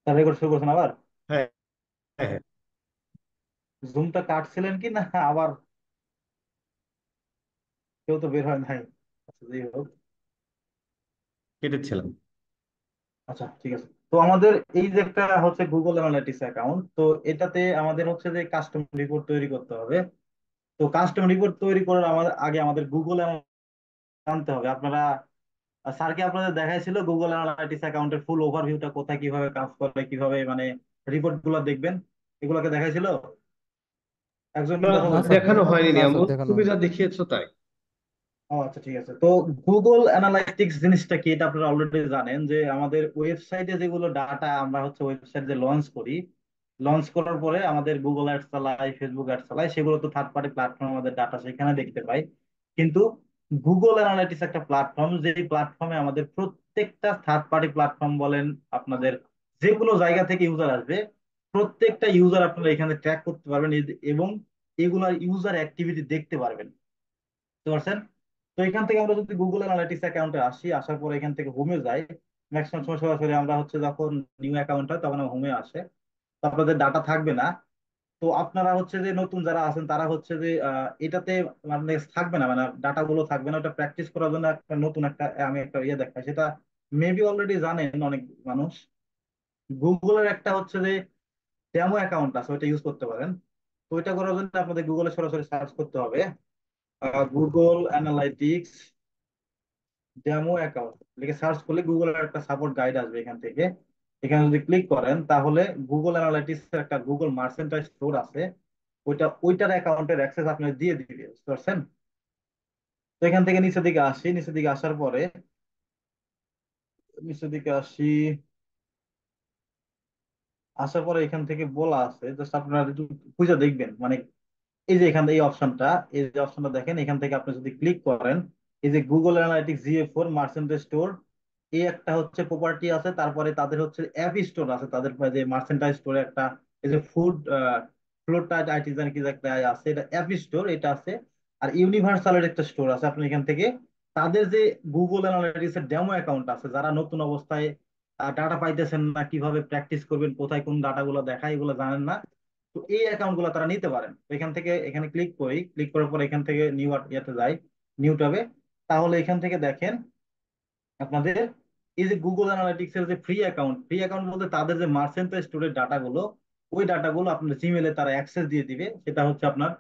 তার রেকর্ড শুরু করছেন আবার? হ্যাঁ, হ্যাঁ, হ্যাঁ, জুমটা কাটছিলেন কি না আবার? কেউ তো বের হয় নাই। আচ্ছা, যাই হোক। কেটেছিলাম। আচ্ছা, ঠিক আছে। তো আমাদের এই যে একটা হচ্ছে গুগল অ্যানালাইটিক্স অ্যাকাউন্ট, তো এটাতে আমাদের হচ্ছে যে কাস্টম রিপোর্ট তৈরি করতে হবে। তো কাস্টম রিপোর্ট তৈরি করার আমাদের আগে আমাদের গুগল জানতে হবে। আপনারা স্যারকে আপনাদের দেখাইছিল গুগল অ্যানালাইটিক্স অ্যাকাউন্টের ফুল ওভারভিউটা, কোথায় কিভাবে কাজ করে, কিভাবে মানে রিপোর্ট গুলো দেখবেন, এগুলোকে দেখাইছিল? একজন না, কথা না বলতেছে। স্যার। দেখানো হয়নি না স্যার, নিয়ামত, দেখানো তুমি হয়নি। যা দেখিয়েছো তাই। ও আচ্ছা, ঠিক আছে। তো গুগল অ্যানালাইটিক্স জিনিসটা কি এটা আপনারা অলরেডি জানেন, যে আমাদের ওয়েবসাইটে যেগুলো ডাটা আমরা হচ্ছে ওয়েবসাইট যে লঞ্চ করি, লঞ্চ করার পরে আমাদের গুগল অ্যাডস চালাই, ফেসবুক অ্যাডস চালাই, সেগুলো তো থার্ড পার্টি প্ল্যাটফর্ম, আমাদের ডাটা সেখানে দেখতে পাই। কিন্তু গুগল অ্যানালাইটিক্স একটা প্ল্যাটফর্ম, যে প্ল্যাটফর্মে আমাদের প্রত্যেকটা থার্ড পার্টি প্ল্যাটফর্ম বলেন, আপনাদের যে কোনো জায়গা থেকে ইউজার আসবে, প্রত্যেকটা ইউজার আপনারা এখানে ট্র্যাক করতে পারবেন এবং এগুলার ইউজার অ্যাক্টিভিটি দেখতে পারবেন। বুঝতে পারছেন? তো এখান থেকে আমরা যদি গুগল অ্যানালিটিক্স অ্যাকাউন্টে আসি, আসার পরে এখান থেকে হোমে যাই, ম্যাক্সিমাম সময় সরাসরি আমরা হচ্ছে যখন নিউ অ্যাকাউন্ট হয় তখন হোমে আসে, তো আপনাদের ডাটা থাকবে না। তো আপনারা হচ্ছে যে নতুন যারা আছেন তারা হচ্ছে যে এটাতে মানে থাকবে না, মানে ডাটা গুলো থাকবে না। ওটা প্র্যাকটিস করার জন্য একটা নতুন একটা আমি একটা ইয়ে দেখাই, সেটা মেবি অলরেডি জানেন অনেক মানুষ। গুগলের একটা হচ্ছে যে ডেমো অ্যাকাউন্ট আছে, ওইটা ইউজ করতে পারেন। তো ওইটা করার জন্য আপনাদের গুগলে সরাসরি সার্চ করতে হবে গুগল অ্যানালাইটিক্স ডেমো অ্যাকাউন্ট লিখে সার্চ করলে গুগলের একটা সাপোর্ট গাইড আসবে এখান থেকে। এখানে যদি ক্লিক করেন তাহলে গুগল অ্যানালাইটিক্স এর একটা গুগল মার্চেন্টাইজ স্টোর আছে, ওইটার অ্যাকাউন্টের অ্যাক্সেস আপনি দিয়ে দিবে। বুঝতে পারছেন? তো এখান থেকে নিচের দিকে আসি, নিচের দিকে আসার পরে নিচের দিকে আসি, আসার পরে এখান থেকে বলা আছে, জাস্ট আপনারা একটু খুঁজে দেখবেন, মানে এই যে এখান থেকে এই অপশনটা, এই যে অপশনটা দেখেন, এখান থেকে আপনি যদি ক্লিক করেন, এই যে গুগল অ্যানালিটিক্স GA4 মার্চেন্টাইজ স্টোর, এই একটা হচ্ছে প্রপার্টি আছে। তারপরে তাদের হচ্ছে অ্যাপ স্টোর আছে, তাদের যে মার্চেন্টাইজ স্টোরে একটা এই যে ফুড ফ্লোটাইট আর্টিজান কি যে একটা আছে, এটা অ্যাপ স্টোর, এটা আছে। আর ইউনিভার্সালের একটা স্টোর আছে। আপনি এখান থেকে তাদের যে গুগল অ্যানালিটিক্স এর ডেমো অ্যাকাউন্ট আছে, যারা নতুন অবস্থায় ডাটা পাইতেছেন না, কিভাবে প্র্যাকটিস করবেন, কোথায় কোন ডাটাগুলো দেখায় এগুলো জানেন না, তো এই অ্যাকাউন্ট গুলো তারা নিতে পারেন। তো এখান থেকে এখানে ক্লিক করি, ক্লিক করার পর এখান থেকে নিউ ইয়াতে যাই, নিউ ট্যাবে। তাহলে এখান থেকে দেখেন আপনাদের এই যে গুগল অ্যানালিটিক্স এর যে ফ্রি অ্যাকাউন্ট বলতে তাদের যে মার্চেন্টাইজ স্টোরের ডাটাগুলো, ওই ডাটাগুলো আপনার জিমেলে তারা অ্যাক্সেস দিয়ে দিবে। সেটা হচ্ছে আপনার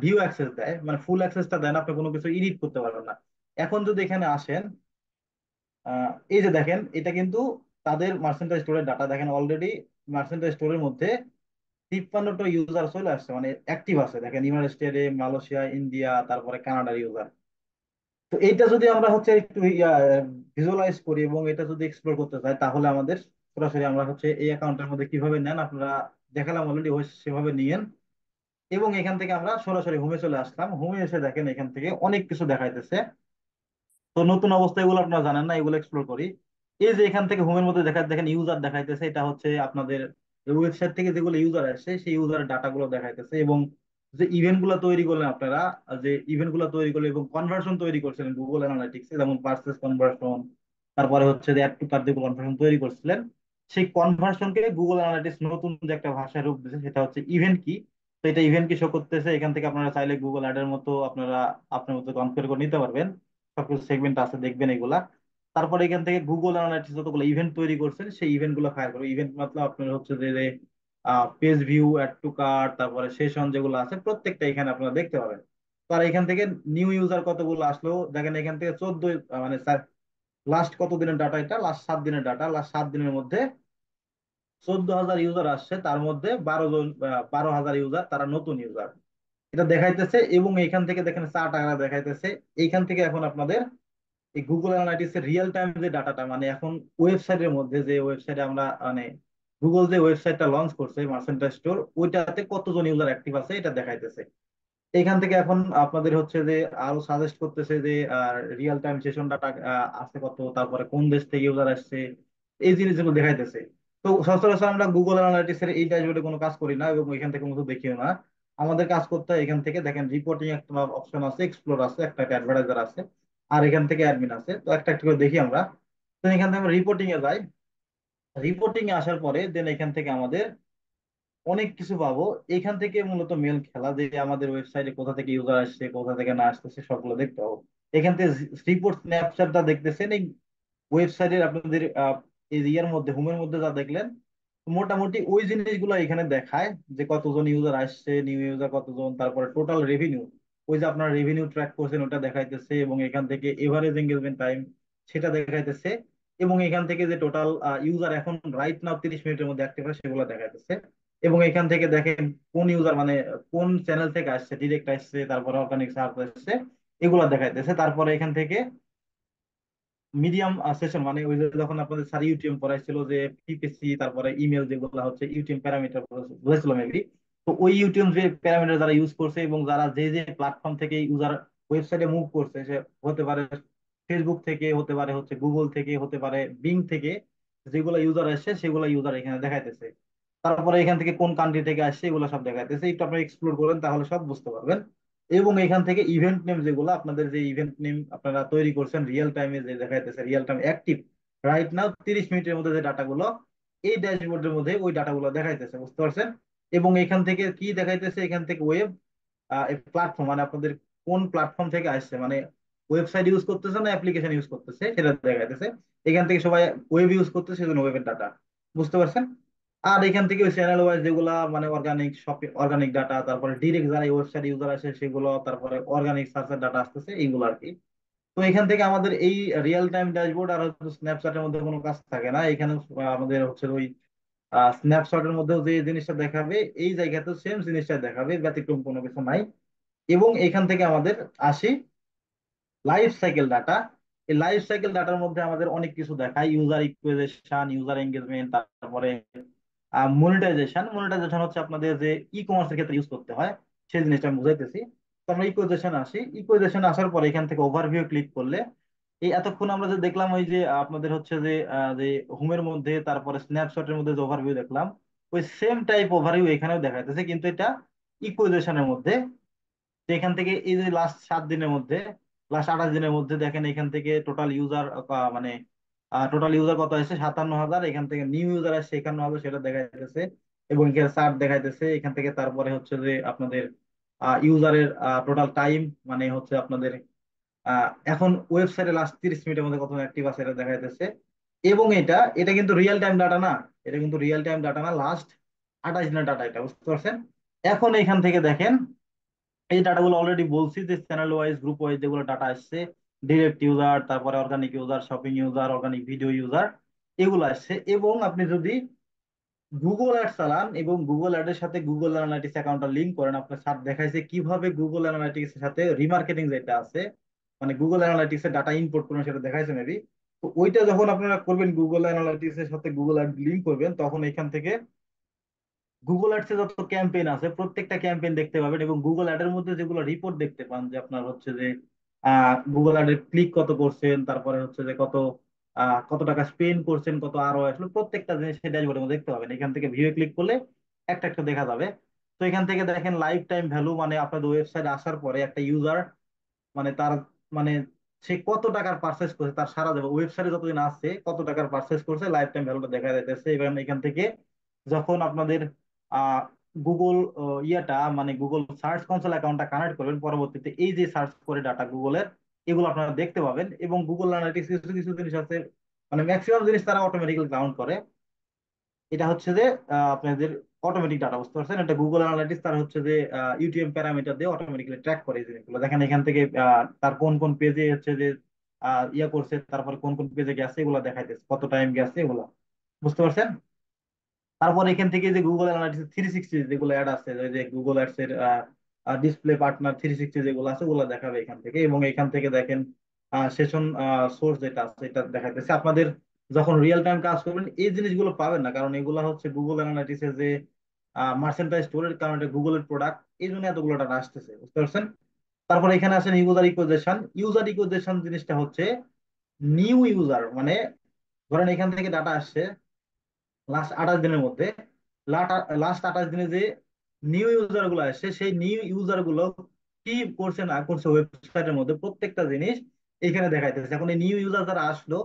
ভিউ অ্যাক্সেস দেয়, মানে ফুল অ্যাক্সেসটা দেন, আপনি কোনো কিছু এডিট করতে পারবেন না। এখন যদি এখানে আসেন, এই যে দেখেন, এটা কিন্তু তাদের মার্চেন্টাইজ স্টোরের ডাটা দেখেন। অলরেডি মার্চেন্টাইজ স্টোরের মধ্যে 53টা ইউজার চলে আসছে, মানে অ্যাক্টিভ আছে। দেখেন ইউনাইটেড স্টেটে, মালয়েশিয়া, ইন্ডিয়া, তারপরে কানাডার ইউজার। তো এইটা যদি আমরা হচ্ছে একটু ভিজুয়ালাইজ করি এবং এটা যদি এক্সপ্লোর করতে চাই, তাহলে আমাদের সরাসরি আমরা হচ্ছে এই অ্যাকাউন্টের মধ্যে কিভাবে নেন আপনারা দেখালাম অলরেডি, সেভাবে নিয়েন। এবং এখান থেকে আমরা সরাসরি হোমে চলে আসলাম। হোমে এসে দেখেন এখান থেকে অনেক কিছু দেখাইতেছে। তো নতুন অবস্থায় এগুলো আপনারা জানেন না, এগুলো এক্সপ্লোর করি। এই যে এখান থেকে হোমের মধ্যে দেখেন ইউজার দেখাইতেছে, এটা হচ্ছে আপনাদের ওয়েবসাইট থেকে যেগুলো ইউজার আসছে সেই ইউজারের ডাটা গুলো দেখাইতেছে। এবং যে ইভেন্ট গুলো তৈরি করলেন আপনারা, যে ইভেন্ট গুলো তৈরি করলেন এবং কনভার্সন তৈরি করছিলেন গুগল অ্যানালিটিক্স, যেমন পার্সেস কনভার্সন, তারপরে হচ্ছে যে অ্যাড টু কার্ট যে কনভার্সন তৈরি করছিলেন, সেই কনভার্সনকে গুগল অ্যানালিটিক্স নতুন যে একটা ভাষায় রূপ দিয়েছে, সেটা হচ্ছে ইভেন্ট কি। তো এটা ইভেন্ট কি শো করতেছে। এখান থেকে আপনারা চাইলে গুগল অ্যাডের মতো আপনারা আপনার মতো কনফিগার করে নিতে পারবেন। সবকিছু সেগমেন্ট আছে, দেখবেন এগুলা। তারপরে এখান থেকে গুগল অ্যানালাইটিক্স যতগুলো ইভেন্ট তৈরি করছেন সেই ইভেন্ট গুলো ফায়ার করবে। ইভেন্ট মতলব আপনার হচ্ছে যে page view, add to cart, তারপরে সেশন যেগুলো আছে প্রত্যেকটা এখানে আপনারা দেখতে পাবেন। তো আর এখান থেকে নিউ ইউজার কতগুলো আসলো দেখেন, এখান থেকে 14 মানে লাস্ট কত দিনের ডাটা, এটা লাস্ট 7 দিনের ডাটা। লাস্ট 7 দিনের মধ্যে 14,000 ইউজার আসছে, তার মধ্যে 12,000 ইউজার তারা নতুন ইউজার, এটা দেখাইতেছে। এবং এখান থেকে দেখেন 4 টাকা দেখাইতেছে। এইখান থেকে এখন আপনাদের এই গুগল অ্যানালাইটিক্স এর রিয়েল টাইম যে ডাটাটা, মানে এখন ওয়েবসাইটের মধ্যে, যে ওয়েবসাইটে আমরা মানে গুগল যে ওয়েবসাইটটা লঞ্চ করছে মার্চেন্টাইজ স্টোর, ওইটাতে কতজন ইউজার অ্যাক্টিভ আছে এটা দেখাইতেছে। এখান থেকে এখন আপনাদের হচ্ছে যে আরো সাজেস্ট করতেছে যে রিয়েল টাইম সেশন ডাটা আছে কত, তারপরে কোন দেশ থেকে ইউজার আসছে, এই জিনিসগুলো দেখাইতেছে। তো সচরাচর আমরা গুগল অ্যানালাইটিক্স এর এই ড্যাশবোর্ডে কোনো কাজ করি না এবং এখান থেকে কোনো দেখিও না। আমাদের কাজ করতে হয় এখান থেকে দেখেন রিপোর্টিং একটা অপশন আছে, এক্সপ্লোর আছে, একটা অ্যাডভার্টাইজার আছে, আর এখান থেকে অ্যাডমিন আছে। তো একটা একটা করে দেখি আমরা। তো এখান থেকে আমরা রিপোর্টিং এ যাই। রিপোর্টিং এ আসার পরে দেন এখান থেকে আমাদের অনেক কিছু পাবো। এখান থেকে মূলত মেল খেলা যে আমাদের ওয়েবসাইটে কোথা থেকে ইউজার আসছে কোথা থেকে না আসতেছে সবগুলো দেখতে পাবো। এখান থেকে রিপোর্ট স্ন্যাপশটটা দেখতেছেন, এই ওয়েবসাইটের আপনাদের এই ইয়ার মধ্যে হোমের মধ্যে যা দেখলেন মোটামুটি ওই জিনিসগুলো এখানে দেখায়, যে কতজন ইউজার আসছে, নিউ ইউজার কতজন, তারপরে টোটাল রেভিনিউ, ওই যে আপনার রেভিনিউ ট্র্যাক করছেন ওটা দেখাইতেছে, এবং এখান থেকে এভারেজ এঙ্গেজমেন্ট টাইম সেটা দেখাইতেছে, এবং এখান থেকে যে টোটাল ইউজার এখন রাইট নাও 30 মিনিটের মধ্যে অ্যাক্টিভ হয় সেগুলো দেখাইতেছে। এবং এখান থেকে দেখেন কোন ইউজার মানে কোন চ্যানেল থেকে আসছে, ডিরেক্ট আসছে তারপরে অর্গানিক সার্চ আসছে, এগুলা দেখাইতেছে। তারপরে এখান থেকে মিডিয়াম সেশন মানে ওই যে যখন আপনাদের স্যার ইউটিএম পড়াইছিল যে পিপিসি তারপরে ইমেল যেগুলো হচ্ছে ইউটিএম প্যারামিটার বুঝেছিল মেবি। তো ওই ইউটিএম যে প্যারামিটার যারা ইউজ করছে এবং যারা যে যে প্ল্যাটফর্ম থেকে ইউজার ওয়েবসাইটে মুভ করছে, সে হতে পারে ফেসবুক থেকে, হতে পারে হচ্ছে গুগল থেকে, হতে পারে বিং থেকে, যেগুলো ইউজার আসছে সেগুলো ইউজার এখানে দেখাইতেছে। তারপরে এখান থেকে কোন কান্ট্রি থেকে আসছে এগুলো সব দেখাইতেছে, একটু আপনি এক্সপ্লোর করেন তাহলে সব বুঝতে পারবেন। এবং এখান থেকে ইভেন্ট নেম যেগুলো আপনাদের যে ইভেন্ট নেম আপনারা তৈরি করছেন রিয়েল টাইমে যে দেখাইতেছে, real time active right now 30 মিনিটের মধ্যে যে ডাটাগুলো এই ড্যাশবোর্ডের মধ্যে ওই ডাটাগুলো দেখাইতেছে, বুঝতে পারছেন। এবং এখান থেকে কি দেখাইতেছে, এখান থেকে ওয়েব প্ল্যাটফর্ম মানে আপনাদের কোন প্ল্যাটফর্ম থেকে আসছে, মানে ওয়েবসাইট ইউজ করতেছে না অ্যাপ্লিকেশন ইউজ করতেছে সেটা দেখাইতেছে। এখান থেকে সবাই ওয়েব ইউজ করতেছে সেজন্য ওয়েবের ডাটা, বুঝতে পারছেন। আর এখান থেকে ওই চ্যানেল ওয়াইজ যেগুলা মানে অর্গানিক শপিং অর্গানিক ডাটা, তারপরে ডিরেক্ট যারা ওয়েবসাইট ইউজার আসে সেগুলো, তারপরে অর্গানিক সার্চের ডাটা আসতেছে এইগুলো আর কি। তো এখান থেকে আমাদের এই রিয়েল টাইম ড্যাশবোর্ড আর হচ্ছে স্ন্যাপচ্যাটের মধ্যে কোনো কাজ থাকে না। এখানে আমাদের হচ্ছে ওই স্ন্যাপশটের মধ্যেও যে জিনিসটা দেখাবে এই জায়গাতেও সেম জিনিসটা দেখাবে, ব্যতিক্রম কোনো কিছু নাই। এবং এখান থেকে আমাদের আসি লাইফ সাইকেল ডাটা। এই লাইফ সাইকেল ডাটার মধ্যে আমাদের অনেক কিছু দেখায়, ইউজার ইকুয়েশন, ইউজার এঙ্গেজমেন্ট, তারপরে মনিটাইজেশন। মনিটাইজেশন হচ্ছে আপনাদের যে ই কমার্সের ক্ষেত্রে ইউজ করতে হয় সেই জিনিসটা আমি বুঝাইতেছি। তো আমরা ইকুয়েশন আসি, ইকুয়েশন আসার পরে এখান থেকে ওভারভিউ ক্লিক করলে এই এতক্ষণ আমরা যে দেখলাম ওই যে আপনাদের হচ্ছে যে যে হোমের মধ্যে তারপরে স্ন্যাপশটের মধ্যে যে ওভারভিউ দেখলাম, ওই সেম টাইপ ওভারভিউ এখানেও দেখাইতেছে, কিন্তু এটা ইকুয়েশনের মধ্যে। তো এখান থেকে এই যে লাস্ট 7 দিনের মধ্যে, লাস্ট 28 দিনের মধ্যে দেখেন এখান থেকে টোটাল ইউজার মানে টোটাল ইউজার কত আসছে 57,000, এখান থেকে নিউ ইউজার আসছে 51,000 সেটা দেখাইতেছে। এবং এখানে চার্ট দেখাইতেছে এখান থেকে। তারপরে হচ্ছে যে আপনাদের ইউজারের টোটাল টাইম মানে হচ্ছে আপনাদের এখন ওয়েবসাইটে লাস্ট 30 মিনিটের মধ্যে কত অ্যাক্টিভ আছে এটা দেখাইতেছে। এবং এটা এটা কিন্তু রিয়েল টাইম ডাটা না, এটা কিন্তু রিয়েল টাইম ডাটা না, লাস্ট 28 দিনের ডাটা এটা, বুঝতে পারছেন। এখন এখান থেকে দেখেন এই ডাটাগুলো অলরেডি বলছি যে চ্যানেল ওয়াইজ গ্রুপ ওয়াইজ যেগুলো ডাটা আসছে, ডিরেক্ট ইউজার, তারপরে organic user, shopping user, organic video user, এগুলো আসছে। এবং আপনি যদি গুগল অ্যাড চালান এবং গুগল অ্যাডের সাথে গুগল অ্যানালাইটিক্স অ্যাকাউন্টটা লিংক করেন, আপনার স্যার দেখাইছে কিভাবে গুগল অ্যানালাইটিক্স এর সাথে রিমার্কেটিং যেটা আছে মানে গুগল অ্যানালাইটিক্স এর ডাটা ইম্পোর্ট করবেন সেটা দেখাইছে মেবি। তো ওইটা যখন আপনারা করবেন গুগল অ্যানালাইটিক্স এর সাথে গুগল অ্যাড লিংক করবেন, তখন এখান থেকে গুগল অ্যাডসে যত ক্যাম্পেইন আছে প্রত্যেকটা ক্যাম্পেইন দেখতে পাবেন। এবং গুগল অ্যাডের মধ্যে যেগুলো রিপোর্ট দেখতে পান যে আপনার হচ্ছে যে গুগল অ্যাডের ক্লিক কত করছেন, তারপরে হচ্ছে যে কত কত টাকা স্পেন্ড করছেন, কত আরো আসলে প্রত্যেকটা জিনিস সেই ড্যাশবোর্ডের মধ্যে দেখতে পাবেন। এখান থেকে ভিউ ক্লিক করলে একটা একটা দেখা যাবে। তো এখান থেকে দেখেন লাইফ টাইম ভ্যালু মানে আপনাদের ওয়েবসাইট আসার পরে একটা ইউজার মানে তার মানে সে কত টাকার পারচেস করছে, তার সারা যাবে ওয়েবসাইটে যতদিন আছে কত টাকার পারচেস করছে লাইফ টাইম ভ্যালুটা দেখা যাইতেছে। এবং এখান থেকে যখন আপনাদের আহ গুগল ইয়াটা মানে গুগল সার্চ কনসোল অ্যাকাউন্টটা কানেক্ট করবেন, পরবর্তীতে এই যে সার্চ করে ডাটা গুগলের এগুলো আপনারা দেখতে পাবেন। এবং গুগল অ্যানালিটিক্স কিছু কিছু জিনিস আছে মানে ম্যাক্সিমাম জিনিস তারা অটোমেটিক্যালি কাউন্ট করে। এটা হচ্ছে যে আপনাদের অটোমেটিক ডাটা, বুঝতে পারছেন। এটা গুগল অ্যানালিটিক্স তার হচ্ছে যে ইউটিএম প্যারামিটার দিয়ে অটোমেটিক্যালি ট্র্যাক করে এই জিনিসগুলো। দেখেন এখান থেকে তার কোন কোন পেজে হচ্ছে যে ইয়া করছে, তারপরে কোন কোন পেজে গেছে এগুলো দেখাইতেছে, কত টাইম গেছে এগুলো, বুঝতে পারছেন। তারপর এখান থেকে যে গুগল অ্যানালিটিক্স 360 যেগুলো অ্যাড আছে, ওই যে গুগল অ্যাডস এর ডিসপ্লে পার্টনার 360 যেগুলো আছে ওগুলো দেখাবে এখান থেকে। এবং এখান থেকে দেখেন সেশন সোর্স যেটা আছে এটা দেখাইতেছে। আপনাদের যখন রিয়েল টাইম কাজ করবেন এই জিনিসগুলো পাবেন না, কারণ এগুলো হচ্ছে গুগল অ্যানালিটিক্স এর যে মার্চেন্টাইজ স্টোরের কারণ এটা গুগলের প্রোডাক্ট, এই জন্য এতগুলো টাকা আসতেছে, বুঝতে পারছেন। তারপর এখানে আসেন ইউজার ইকুইজিশন। ইউজার ইকুইজিশন জিনিসটা হচ্ছে নিউ ইউজার মানে ধরেন এখান থেকে ডাটা আসছে লাস্ট 28 দিনের মধ্যে, লাস্ট 28 দিনে যে নিউ ইউজার গুলো আসছে সেই নিউ ইউজার গুলো কি করছে না করছে ওয়েবসাইটের মধ্যে প্রত্যেকটা জিনিস এখানে দেখাইতেছে। এখন এই নিউ ইউজার যারা আসলো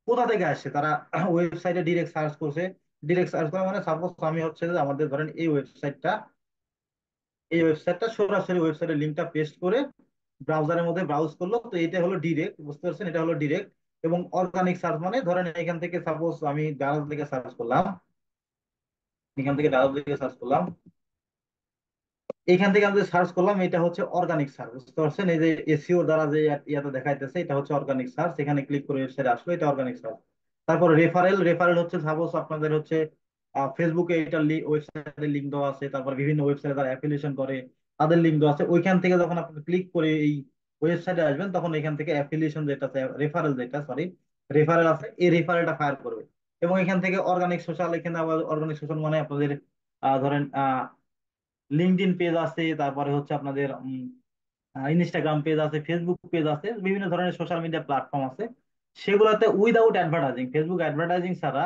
কোথা থেকে আসছে তারা ওয়েবসাইটে ডিরেক্ট সার্চ করছে। ডিরেক্ট সার্চ করা মানে সাপোজ আমি হচ্ছে যে আমাদের ধরেন এই ওয়েবসাইটটা সরাসরি ওয়েবসাইটের লিঙ্কটা পেস্ট করে ব্রাউজারের মধ্যে ব্রাউজ করলো, তো এটা হলো ডিরেক্ট, বুঝতে পারছেন, এটা হলো ডিরেক্ট। এবং অর্গানিক সার্চ মানে ধরেন এখান থেকে সাপোজ আমি ডায়ালগ লিখে সার্চ করলাম, এখান থেকে ডায়ালগ লিখে সার্চ করলাম, এইখান থেকে আমি সার্চ করলাম, এটা হচ্ছে অর্গানিক সার্চ, বুঝতে পারছেন, এই যে এসইও দ্বারা যে ইয়াতে দেখাইতেছে এটা হচ্ছে অর্গানিক সার্চ, এখানে ক্লিক করে ওয়েবসাইটে আসলো, এটা অর্গানিক সার্চ। তারপর রেফারেল, রেফারেল হচ্ছে সাপোজ আপনাদের হচ্ছে ফেসবুকে এটা ওয়েবসাইটের লিঙ্ক দেওয়া আছে, তারপর বিভিন্ন ওয়েবসাইটে তারা অ্যাফিলিয়েশন করে, তাদের লিঙ্ক দেওয়া আছে, ওইখান থেকে যখন আপনি ক্লিক করে এই ওয়েবসাইটে আসবেন তখন এখান থেকে অ্যাফিলিয়েশন যেটা আছে, রেফারেল যেটা, সরি, রেফারেল আছে, এই রেফারেলটা ফায়ার করবে। এবং এখান থেকে অর্গানিক সোশ্যাল, এখানে আবার অর্গানিক সোশ্যাল মানে আপনাদের ধরেন লিঙ্কডইন পেজ আছে, তারপরে হচ্ছে আপনাদের ইনস্টাগ্রাম পেজ আছে, ফেসবুক পেজ আছে, বিভিন্ন ধরনের সোশ্যাল মিডিয়া প্ল্যাটফর্ম আছে, সেগুলোতে উইদাউট অ্যাডভার্টাইজিং, ফেসবুক অ্যাডভার্টাইজিং ছাড়া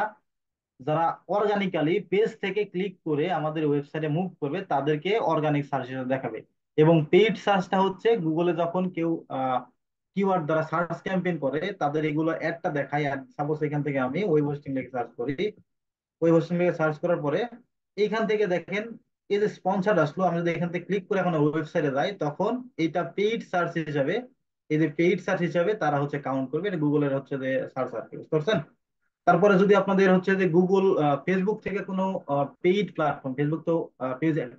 যারা অর্গানিক্যালি পেজ থেকে ক্লিক করে আমাদের ওয়েবসাইটে মুভ করবে তাদেরকে অর্গানিক সার্চ হিসেবে দেখাবে। এবং পেইড সার্চটা হচ্ছে গুগলে যখন কেউ কিওয়ার্ড দ্বারা সার্চ ক্যাম্পেইন করে তাদের এগুলো অ্যাডটা দেখায়। সাপোজ এখান থেকে আমি ওয়েব হোস্টিং লিখে সার্চ করি, ওয়েব হোস্টিং লিখে সার্চ করার পরে এইখান থেকে দেখেন এই যে স্পন্সর্ড আসলো, আমি যদি এখান থেকে ক্লিক করে এখন ওয়েবসাইটে যাই তখন এটা পেইড সার্চ হিসাবে, এই যে পেইড সার্চ হিসাবে তারা হচ্ছে কাউন্ট করবে, এটা গুগলের হচ্ছে যে সার্চ আর কি, বুঝতে পারছেন। তারপরে যদি আপনাদের হচ্ছে যে গুগল ফেসবুক থেকে কোনো পেইড প্ল্যাটফর্ম, ফেসবুক তো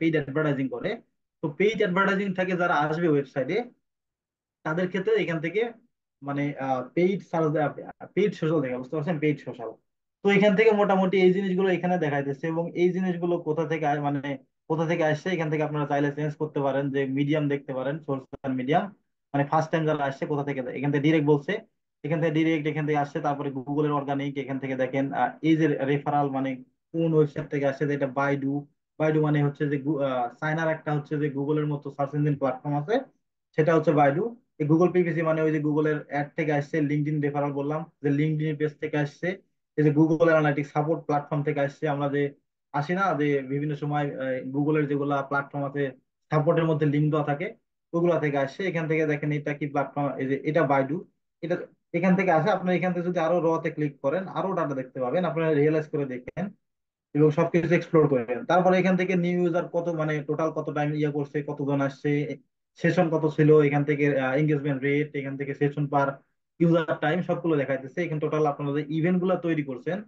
পেইড অ্যাডভার্টাইজিং করে, তো পেইড অ্যাডভার্টাইজিং থেকে যারা আসবে ওয়েবসাইটে তাদের ক্ষেত্রে এখান থেকে মানে পেইড সার্চ, পেইড সোশ্যাল দেখা, বুঝতে পারছেন, পেইড সোশ্যাল। তো এখান থেকে মোটামুটি এই জিনিসগুলো এখানে দেখাইতেছে, এবং এই জিনিসগুলো কোথা থেকে মানে কোথা থেকে আসছে এখান থেকে আপনারা চাইলে চেঞ্জ করতে পারেন, যে মিডিয়াম দেখতে পারেন, সোশ্যাল মিডিয়াম, মানে ফার্স্ট টাইম যারা আসছে কোথা থেকে এখান থেকে ডিরেক্ট বলছে, এখান থেকে ডিরেক্ট এখান থেকে আসছে। তারপরে গুগলের অর্গানিক, এখান থেকে দেখেন এই যে রেফারাল মানে কোন ওয়েবসাইট থেকে আসছে, যে এটা বাইডু, বাইডু মানে হচ্ছে যে চায়নার একটা হচ্ছে যে গুগলের মতো সার্চ ইঞ্জিন প্ল্যাটফর্ম আছে, সেটা হচ্ছে বাইডু। এই গুগল পিপিসি মানে ওই যে গুগলের অ্যাড থেকে আসছে, লিঙ্কডইন রেফারাল বললাম যে লিঙ্কডইন পেজ থেকে আসছে, এই যে গুগল অ্যানালাইটিক্স সাপোর্ট প্ল্যাটফর্ম থেকে আসছে, আমরা যে আসি না যে বিভিন্ন সময় গুগলের যেগুলা প্ল্যাটফর্ম আছে সাপোর্টের মধ্যে লিঙ্ক দেওয়া থাকে, ওগুলা থেকে আসছে। এখান থেকে দেখেন এটা কি প্ল্যাটফর্ম, এই যে এটা বাইডু, এটা এখান থেকে আসে। আপনার এখান থেকে যদি আরো তে ক্লিক করেন আরো ডাটা দেখতে পাবেন, আপনারা রিয়েলাইজ করে দেখেন এবং সবকিছু এক্সপ্লোর করেন। তারপরে এখান থেকে নিউ ইউজার কত, মানে টোটাল কত টাইম ইয়ে করছে, কতজন আসছে, সেশন কত ছিল, এখান থেকে এঙ্গেজমেন্ট রেট, এখান থেকে সেশন পার ইউজার টাইম, সবগুলো দেখাইতেছে। এখানে টোটাল আপনারা যে ইভেন্ট গুলো তৈরি করছেন,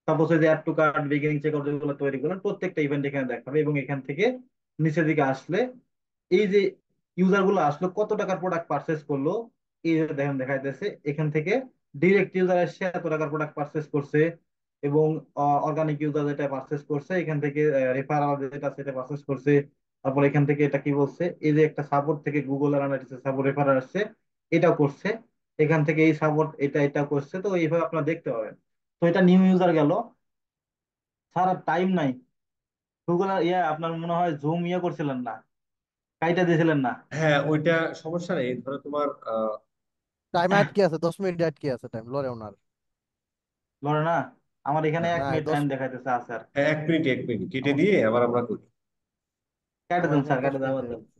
সাপোজ যে add to cart, beginning checkout যেগুলো তৈরি করলেন, প্রত্যেকটা ইভেন্ট এখানে দেখাবে। এবং এখান থেকে নিচের দিকে আসলে এই যে ইউজার গুলো আসলো কত টাকার প্রোডাক্ট পারচেস করলো, এই যে দেখেন দেখাইতেছে এখান থেকে ডিরেক্ট ইউজার এসে এত টাকার প্রোডাক্ট পারচেস করছে, এবং অর্গানিক ইউজার যেটা পারচেস করছে, এখান থেকে রেফারাল যেটা সেটা পারচেস করছে। তারপর এখান থেকে এটা কি বলছে, এই যে একটা সাপোর্ট থেকে গুগল অ্যানালিটিক্স সাপোর্ট রেফারাল আসছে, এটাও করছে, এখান থেকে এই সাপোর্ট এটা এটা করছে, তো এইভাবে আপনারা দেখতে পাবেন। তো এটা নিউ ইউজার গেল, সারা টাইম নাই। গুগল ইয়ে আপনার মনে হয় জুম ইয়ে করছিলেন না, কাইটা দিয়েছিলেন না, হ্যাঁ, ওইটা সমস্যা নেই। ধরো তোমার টাইম আটকে আছে, 10 মিনিট আটকে আছে, টাইম লরে ওনার। লরে না? আমার এখানে এক নাই মিনিট দশ টাইম দেখাইতেছে আছে আর। হ্যাঁ, 1 মিনিট 1 মিনিট কেটে আমার দিয়ে আবার আমরা করি। কেটে আমার দেন এখানে স্যার, দশ কেটে মিনিট দেওয়ার দেন। দেখাচ্ছে।